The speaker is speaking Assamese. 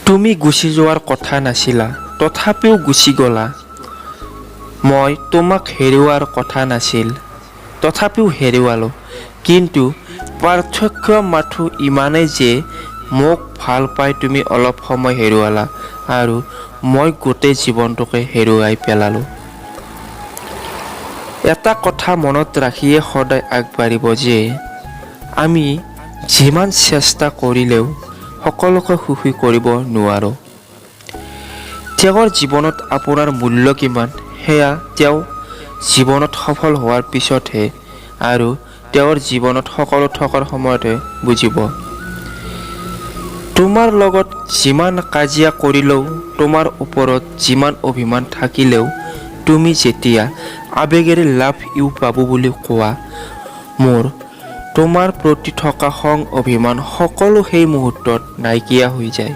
তুমি গুচি যোৱাৰ কথা নাছিলা, তথাপিও গুচি গ'লা। মই তোমাক হেৰুৱাৰ কথা নাছিল, তথাপিও হেৰুৱালো। কিন্তু পাৰ্থক্য মাথো ইমানেই যে মোক ভাল পাই তুমি অলপ সময় হেৰুৱালা আৰু মই গোটেই জীৱনটোকে হেৰুৱাই পেলালোঁ। এটা কথা মনত ৰাখিয়ে সদায় আগবাঢ়িব যে আমি যিমান চেষ্টা কৰিলেও সকলোকে সুখী কৰিব নোৱাৰোঁ। তেওঁৰ জীৱনত আপোনাৰ মূল্য কিমান সেয়া তেওঁ জীৱনত সফল হোৱাৰ পিছতহে আৰু তেওঁৰ জীৱনত সকলো থকাৰ সময়তহে বুজিব। তোমাৰ লগত যিমান কাজিয়া কৰিলেও, তোমাৰ ওপৰত যিমান অভিমান থাকিলেও, তুমি যেতিয়া আবেগেৰে লাভ ইউ বাবু বুলি কোৱা, মোৰ তোমাৰ প্ৰতি থকা খং অভিমান সকলো সেই মুহূৰ্তত নাইকিয়া হৈ যায়।